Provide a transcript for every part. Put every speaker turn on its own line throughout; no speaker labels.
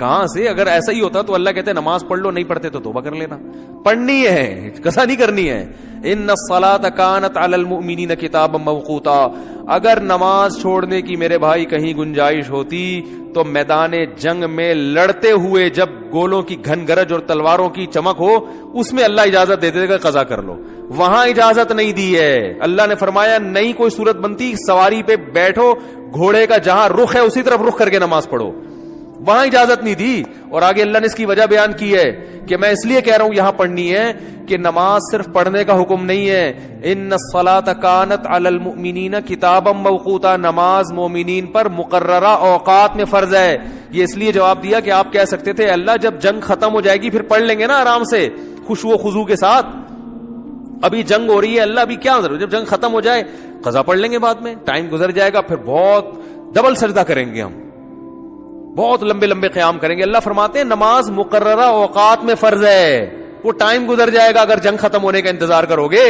کہاں سے؟ اگر ایسا ہی ہوتا تو اللہ کہتے نماز پڑھ لو, نہیں پڑھتے تو توبہ کر لینا. پڑھنی ہے, قضا نہیں کرنی ہے. ان الصلاۃ کانت علی المؤمنین کتابا موقوتا. اگر نماز چھوڑنے کی میرے بھائی کہیں گنجائش ہوتی تو میدان جنگ میں لڑتے ہوئے جب گولوں کی گھن گرج اور تلواروں کی چمک ہو, اس میں اللہ اجازت دے دے گا قضا کر لو. وہاں اجازت نہیں دی ہے. اللہ نے فرمایا نہیں کوئی صورت بنتی, سواری پہ بیٹھو, گھوڑے کا جہاں رخ ہے اسی طرف رخ کر کے نماز پڑھو. وہاں اجازت نہیں دی. اور آگے اللہ نے اس کی وجہ بیان کی ہے کہ میں اس لیے کہہ رہا ہوں یہاں پڑھنی ہے کہ نماز صرف پڑھنے کا حکم نہیں ہے. ان الصلاۃ کانت علی المؤمنین کتابا موقوتا. نماز مومنین پر مقررہ اوقات میں فرض ہے. یہ اس لیے جواب دیا کہ آپ کہہ سکتے تھے اللہ جب جنگ ختم ہو جائے گی پھر پڑھ لیں گے نا آرام سے خشوع و خضوع کے ساتھ. ابھی جنگ ہو رہی ہے, اللہ ابھی کیا ضرورت, جب جنگ ختم ہو جائے قضا پڑھ لیں گے بعد میں, ٹائم گزر جائے گا, پھر بہت ڈبل سجدہ کریں گے ہم, بہت لمبے لمبے قیام کریں گے. اللہ فرماتے ہیں نماز مقررہ اوقات میں فرض ہے, وہ ٹائم گزر جائے گا اگر جنگ ختم ہونے کا انتظار کرو گے.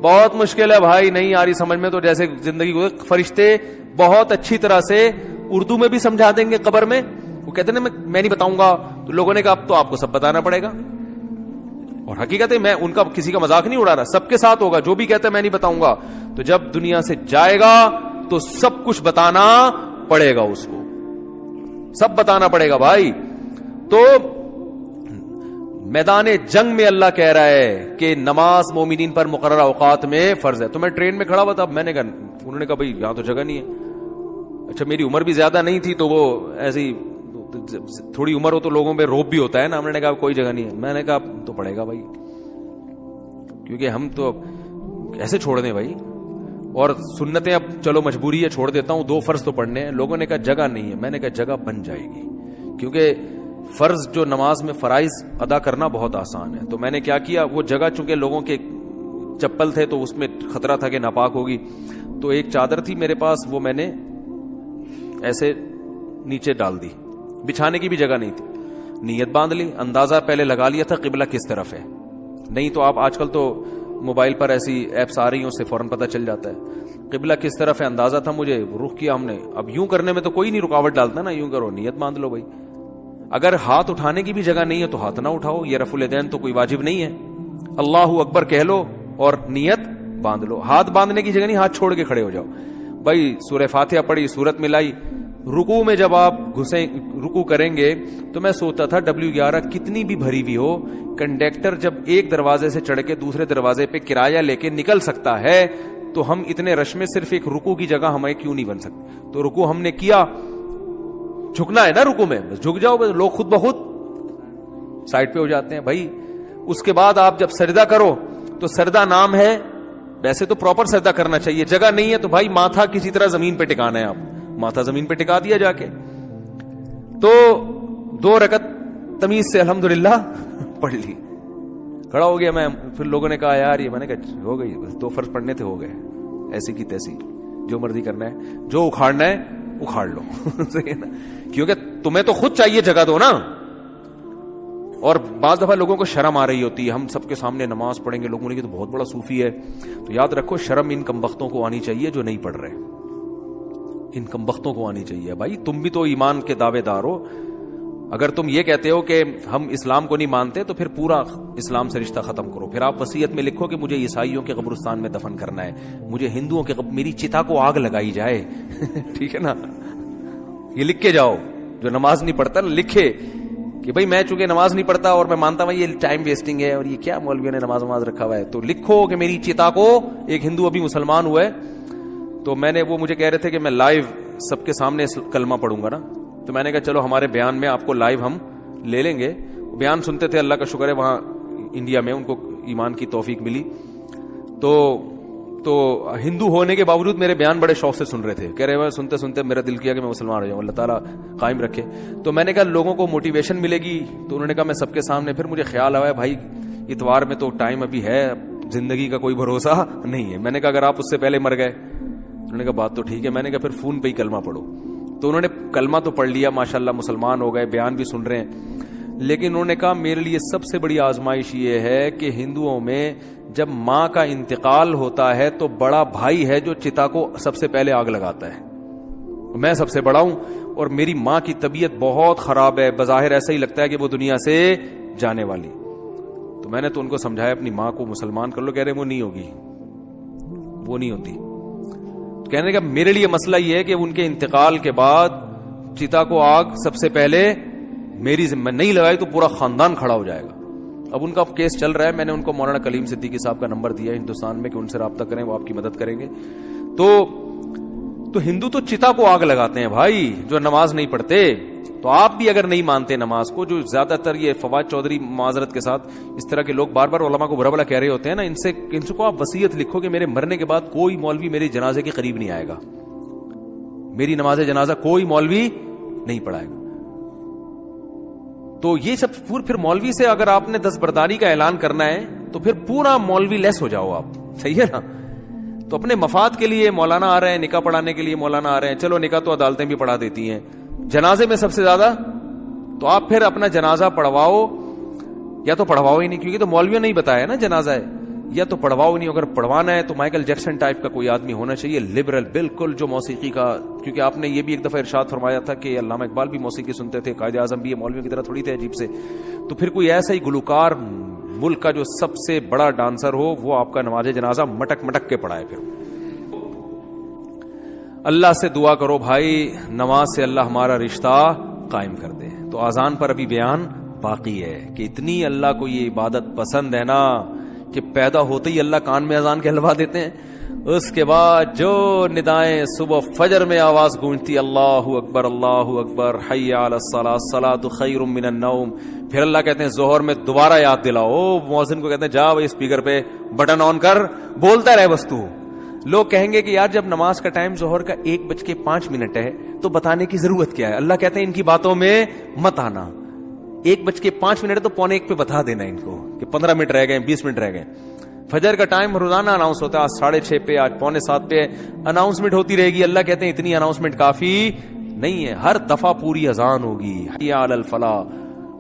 بہت مشکل ہے بھائی, نہیں آ رہی سمجھ میں تو جیسے زندگی کو فرشتے بہت اچھی طرح سے اردو میں بھی سمجھا دیں گے. قبر میں وہ کہتے ہیں میں نہیں بتاؤں گا, تو لوگوں نے کہا اب تو آپ کو سب بتانا پڑے گا. اور حقیقت ہے میں ان کا کسی کا مذاق نہیں اڑا رہا, سب کے ساتھ ہوگا. جو بھی کہتا ہے میں نہیں بتاؤں گا, تو جب دنیا سے جائے گا تو سب کچھ بتانا پڑے گا, اس کو سب بتانا پڑے گا بھائی. تو میدان جنگ میں اللہ کہہ رہا ہے کہ نماز مومنین پر مقررہ اوقات میں فرض ہے. تو میں ٹرین میں کھڑا ہوا تھا, میں نے کہا, انہوں نے کہا بھائی یہاں تو جگہ نہیں ہے. اچھا میری عمر بھی زیادہ نہیں تھی تو وہ ایسی تھوڑی عمر ہو تو لوگوں میں روب بھی ہوتا ہے نا. ہم نے کہا کوئی جگہ نہیں ہے. میں نے کہا تو پڑے گا بھائی, کیونکہ ہم تو ایسے چھوڑ دیں بھائی, اور سنتیں اب چلو مجبوری ہے چھوڑ دیتا ہوں, 2 فرض تو پڑھنے ہیں. لوگوں نے کہا جگہ نہیں ہے. میں نے کہا جگہ بن جائے گی, کیونکہ فرض جو نماز میں فرائض ادا کرنا بہت آسان ہے. تو میں نے کیا کیا, وہ جگہ چونکہ لوگوں کے چپل تھے تو اس میں خطرہ تھا کہ ناپاک ہوگی, تو ایک چادر تھی میرے پاس, وہ میں نے ایسے نیچے ڈال دی. بچھانے کی بھی جگہ نہیں تھی. نیت باندھ لی, اندازہ پہلے لگا لیا تھا قبلہ کس طرف ہے. نہیں تو آپ آج کل تو موبائل پر ایسی ایپس آ رہی ہیں, اس سے فوراً پتہ چل جاتا ہے قبلہ کس طرف ہے. اندازہ تھا مجھے, رخ کیا ہم نے. اب یوں کرنے میں تو کوئی نہیں رکاوٹ ڈالتا نا, یوں کرو, نیت باندھ لو بھائی. اگر ہاتھ اٹھانے کی بھی جگہ نہیں ہے تو ہاتھ نہ اٹھاؤ, یہ رفع الیدین تو کوئی واجب نہیں ہے. اللہ اکبر کہہ لو اور نیت باندھ لو. ہاتھ باندھنے کی جگہ نہیں, ہاتھ چھوڑ کے کھڑے ہو جاؤ بھائی. سورہ فاتحہ پڑھی, سورت ملائی. رکوع میں جب آپ رکوع کریں گے تو میں سوچتا تھا W11 کتنی بھی بھری ہوئی ہو, کنڈکٹر جب ایک دروازے سے چڑھ کے دوسرے دروازے پہ کرایہ لے کے نکل سکتا ہے تو ہم اتنے رش میں صرف ایک رکوع کی جگہ ہمیں کیوں نہیں بن سکتی. تو رکوع ہم نے کیا, جھکنا ہے نا رکوع میں, بس جھک جاؤ, بس لوگ خود بخود سائڈ پہ ہو جاتے ہیں بھائی. اس کے بعد آپ جب سجدہ کرو تو سجدہ نام ہے, ویسے تو پراپر سجدہ کرنا چاہیے. جگہ نہیں ہے تو بھائی ماتھا کسی طرح زمین پہ ٹکانا ہے, آپ ماتھا زمین پہ ٹکا دیا جا کے. تو 2 رکعت تمیز سے الحمدللہ پڑھ لی, کھڑا ہو گیا میں. پھر لوگوں نے کہا یار یہ, میں نے کہا ہو گئی, بس 2 فرض پڑھنے تھے, ہو گئے, ایسی کی تیسی, جو مرضی کرنا ہے, جو اکھاڑنا ہے اکھاڑ لو. صحیح ہے نا, کیونکہ تمہیں تو خود چاہیے جگہ دو نا. اور بعض دفعہ لوگوں کو شرم آ رہی ہوتی ہے, ہم سب کے سامنے نماز پڑھیں گے, لوگوں نے کہ تو بہت بڑا صوفی ہے. تو یاد رکھو شرم ان کمبختوں کو آنی چاہیے جو نہیں پڑھ رہے, ان کمبختوں کو آنی چاہیے. بھائی تم بھی تو ایمان کے دعوے دار ہو. اگر تم یہ کہتے ہو کہ ہم اسلام کو نہیں مانتے تو پھر پورا اسلام سے رشتہ ختم کرو. پھر آپ وصیت میں لکھو کہ مجھے عیسائیوں کے قبرستان میں دفن کرنا ہے, مجھے ہندوؤں کے میری چتا کو آگ لگائی جائے. ٹھیک ہے نا, یہ لکھ کے جاؤ. جو نماز نہیں پڑھتا لکھے کہ بھائی میں چونکہ نماز نہیں پڑھتا اور میں مانتا ہوں یہ ٹائم ویسٹنگ ہے اور یہ کیا مولویوں نے نماز رکھا ہوا ہے, تو لکھو کہ میری چتا کو, ایک ہندو ابھی مسلمان ہوا ہے تو میں نے, وہ مجھے کہہ رہے تھے کہ میں لائیو سب کے سامنے کلمہ پڑھوں گا نا, تو میں نے کہا چلو ہمارے بیان میں آپ کو لائیو ہم لے لیں گے. بیان سنتے تھے, اللہ کا شکر ہے وہاں انڈیا میں ان کو ایمان کی توفیق ملی, تو ہندو ہونے کے باوجود میرے بیان بڑے شوق سے سن رہے تھے. کہہ رہے سنتے سنتے میرا دل کیا کہ میں مسلمان ہو جاؤں, اللہ تعالیٰ قائم رکھے. تو میں نے کہا لوگوں کو موٹیویشن ملے گی, تو انہوں نے کہا میں سب کے سامنے. پھر مجھے خیال آیا بھائی اتوار میں تو ٹائم ابھی ہے, زندگی کا کوئی بھروسہ نہیں ہے. میں نے کہا اگر آپ اس سے پہلے مر گئے, انہوں نے کہا بات تو ٹھیک ہے. میں نے کہا پھر فون پہ ہی کلمہ پڑھو. تو انہوں نے کلمہ تو پڑھ لیا, ماشاءاللہ مسلمان ہو گئے, بیان بھی سن رہے ہیں. لیکن انہوں نے کہا میرے لیے سب سے بڑی آزمائش یہ ہے کہ ہندوؤں میں جب ماں کا انتقال ہوتا ہے تو بڑا بھائی ہے جو چتا کو سب سے پہلے آگ لگاتا ہے. میں سب سے بڑا ہوں, اور میری ماں کی طبیعت بہت خراب ہے, بظاہر ایسا ہی لگتا ہے کہ وہ دنیا سے جانے والی. تو میں نے تو ان کو سمجھایا اپنی ماں کو مسلمان کر لو. کہہ رہے وہ نہیں ہوگی, وہ نہیں ہوتی. تو کہنے کا میرے لیے مسئلہ یہ ہے کہ ان کے انتقال کے بعد چتا کو آگ سب سے پہلے میری ذمہ نہیں لگائی تو پورا خاندان کھڑا ہو جائے گا. اب ان کا کیس چل رہا ہے. میں نے ان کو مولانا کلیم صدیقی صاحب کا نمبر دیا ہے ہندوستان میں کہ ان سے رابطہ کریں, وہ آپ کی مدد کریں گے. تو ہندو تو چتا کو آگ لگاتے ہیں بھائی, جو نماز نہیں پڑھتے. تو آپ بھی اگر نہیں مانتے نماز کو, جو زیادہ تر یہ فواد چودھری معذرت کے ساتھ اس طرح کے لوگ بار بار علماء کو برا بلا کہہ رہے ہوتے ہیں نا, ان سے کو آپ وصیت لکھو کہ میرے مرنے کے بعد کوئی مولوی میرے جنازے کے قریب نہیں آئے گا, میری نماز جنازہ کوئی مولوی نہیں پڑھائے گا. تو یہ سب پھر مولوی سے اگر آپ نے دستبرداری کا اعلان کرنا ہے تو پھر پورا مولوی لیس ہو جاؤ آپ, صحیح ہے نا. تو اپنے مفاد کے لیے مولانا آ رہے ہیں, نکاح پڑھانے کے لیے مولانا آ رہے ہیں, چلو نکاح تو عدالتیں بھی پڑھا دیتی ہیں, جنازے میں سب سے زیادہ تو آپ پھر اپنا جنازہ پڑھواؤ, یا تو پڑھواؤ ہی نہیں, کیونکہ تو مولویوں نے ہی بتایا نا جنازہ ہے, یا تو پڑھواؤ نہیں. اگر پڑھوانا ہے تو مائیکل جیکسن ٹائپ کا کوئی آدمی ہونا چاہیے, لبرل بالکل, جو موسیقی کا, کیونکہ آپ نے یہ بھی ایک دفعہ ارشاد فرمایا تھا کہ علامہ اقبال بھی موسیقی سنتے تھے, قائد اعظم بھی, مولویوں کی طرح تھوڑی تھے عجیب سے. تو پھر کوئی ایسا ہی گلوکار ملک کا جو سب سے بڑا ڈانسر ہو, وہ آپ کا نماز جنازہ مٹک مٹک کے پڑھائے. پھر اللہ سے دعا کرو بھائی, نماز سے اللہ ہمارا رشتہ قائم کر دے. تو اذان پر ابھی بیان باقی ہے کہ اتنی اللہ کو یہ عبادت پسند ہے نا کہ پیدا ہوتے ہی اللہ کان میں اذان کہلوا دیتے ہیں. اس کے بعد جو ندائیں صبح فجر میں آواز گونجتی, اللہ اکبر اللہ اکبر, حی علی الصلاۃ, الصلاۃ خیر من النوم. پھر اللہ کہتے ہیں ظہر میں دوبارہ یاد دلاؤ, مؤذن کو کہتے ہیں جا بھائی اسپیکر پہ بٹن آن کر, بولتا رہے بس تو. لوگ کہیں گے کہ یار جب نماز کا ٹائم ظہر کا 1:05 ہے تو بتانے کی ضرورت کیا ہے. اللہ کہتے ہیں ان کی باتوں میں مت آنا, 1:05 ہے تو 1:45 پہ بتا دینا ان کو کہ 15 منٹ رہ گئے, 20 منٹ رہ گئے. فجر کا ٹائم روزانہ اناؤنس ہوتا ہے, آج 6:30 پہ, آج 6:45 پہ اناؤنسمنٹ ہوتی رہے گی. اللہ کہتے ہیں اتنی اناؤنسمنٹ کافی نہیں ہے, ہر دفعہ پوری اذان ہوگی, حی علی الفلاح,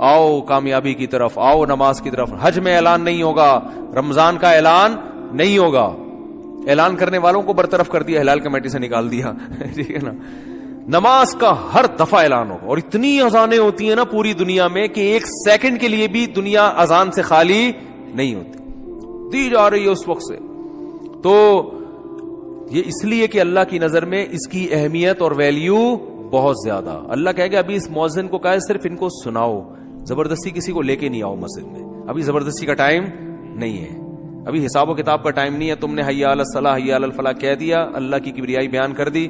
آؤ کامیابی کی طرف, آؤ نماز کی طرف. حج میں اعلان نہیں ہوگا, رمضان کا اعلان نہیں ہوگا, اعلان کرنے والوں کو برطرف کر دیا, ہلال کمیٹی سے نکال دیا, ٹھیک ہے نا. نماز کا ہر دفعہ اعلان ہوگا, اور اتنی اذانیں ہوتی ہیں نا پوری دنیا میں کہ ایک سیکنڈ کے لیے بھی دنیا اذان سے خالی نہیں ہوتی, دی جا رہی ہے اس وقت سے. تو یہ اس لیے کہ اللہ کی نظر میں اس کی اہمیت اور ویلیو بہت زیادہ. اللہ کہے گا ابھی اس مؤذن کو کہا ہے صرف ان کو سناؤ, زبردستی کسی کو لے کے نہیں آؤ مسجد میں, ابھی زبردستی کا ٹائم نہیں ہے, ابھی حساب و کتاب کا ٹائم نہیں ہے. تم نے حی علی الصلاح حی علی الفلاح کہہ دیا, اللہ کی کبریائی بیان کر دی,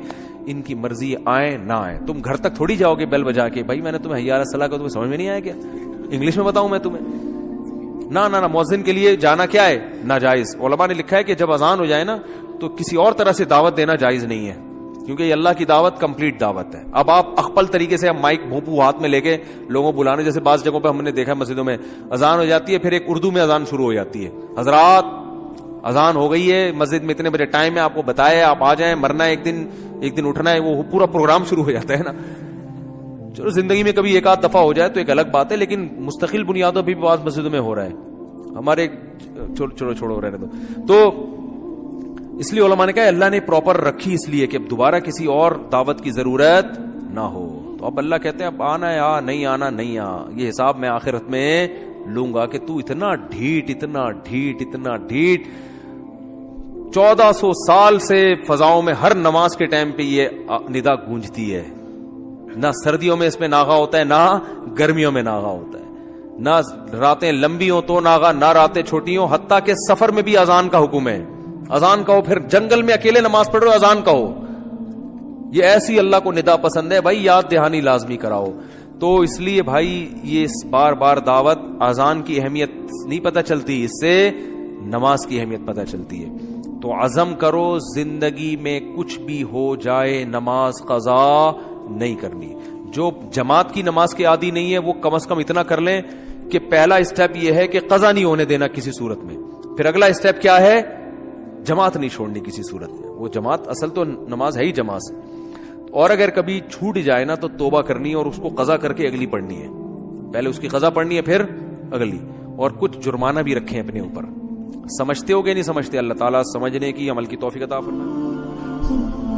ان کی مرضی آئے نہ آئے. تم گھر تک تھوڑی جاؤ گے بیل بجا کے, بھائی میں نے تمہیں حی علی الصلاح کا, تمہیں سمجھ میں نہیں آیا کیا, انگلش میں بتاؤں میں تمہیں؟ نہ نہ, مؤذن کے لیے جانا کیا ہے, ناجائز. علماء نے لکھا ہے کہ جب اذان ہو جائے نا تو کسی اور طرح سے دعوت دینا جائز نہیں ہے, کیونکہ یہ اللہ کی دعوت کمپلیٹ دعوت ہے. اب آپ اخپل طریقے سے مائک بھونپو ہاتھ میں لے کے لوگوں بلانے, جیسے بعض جگہوں پہ ہم نے دیکھا مسجدوں میں اذان ہو جاتی ہے, پھر ایک اردو میں اذان شروع ہو جاتی ہے, حضرات اذان ہو گئی ہے, مسجد میں اتنے بجے ٹائم ہے, آپ کو بتایا آپ آ جائیں, مرنا ہے ایک دن اٹھنا ہے, وہ پورا پروگرام شروع ہو جاتا ہے نا. چلو زندگی میں کبھی ایک آدھ دفعہ ہو جائے تو ایک الگ بات ہے, لیکن مستقل بنیادوں پہ بھی بعض مسجدوں میں ہو رہا ہے. ہمارے چھوڑو رہنے دو. تو اس لیے علماء نے کہا اللہ نے پراپر رکھی اس لیے کہ اب دوبارہ کسی اور دعوت کی ضرورت نہ ہو. تو اب اللہ کہتے ہیں اب آنا ہے آ, نہیں آنا نہیں آ, یہ حساب میں آخرت میں لوں گا کہ تو اتنا ڈھیٹ 1400 سال سے فضاؤں میں ہر نماز کے ٹائم پہ یہ ندا گونجتی ہے. نہ سردیوں میں اس میں ناغا ہوتا ہے, نہ گرمیوں میں ناغا ہوتا ہے, نہ راتیں لمبی ہوں تو ناغا, نہ راتیں چھوٹی ہوں, حتیٰ کہ سفر میں بھی اذان کا حکم ہے. اذان کہو, پھر جنگل میں اکیلے نماز پڑھ رہے ہو اذان کہو. یہ ایسی اللہ کو ندا پسند ہے بھائی, یاد دہانی لازمی کراؤ. تو اس لیے بھائی یہ بار بار دعوت, اذان کی اہمیت نہیں پتہ چلتی, اس سے نماز کی اہمیت پتہ چلتی ہے. تو عزم کرو زندگی میں کچھ بھی ہو جائے نماز قضا نہیں کرنی. جو جماعت کی نماز کے عادی نہیں ہے وہ کم از کم اتنا کر لیں کہ پہلا اسٹیپ یہ ہے کہ قضا نہیں ہونے دینا کسی صورت میں. پھر اگلا اسٹیپ کیا ہے, جماعت نہیں چھوڑنی کسی صورت میں. وہ جماعت اصل تو نماز ہے ہی جماعت سے, اور اگر کبھی چھوٹ جائے نا تو توبہ کرنی ہے اور اس کو قضا کر کے اگلی پڑھنی ہے. پہلے اس کی قضا پڑھنی ہے پھر اگلی, اور کچھ جرمانہ بھی رکھیں اپنے اوپر. سمجھتے ہو کہ نہیں سمجھتے؟ اللہ تعالیٰ سمجھنے کی عمل کی توفیق عطا فرمائے.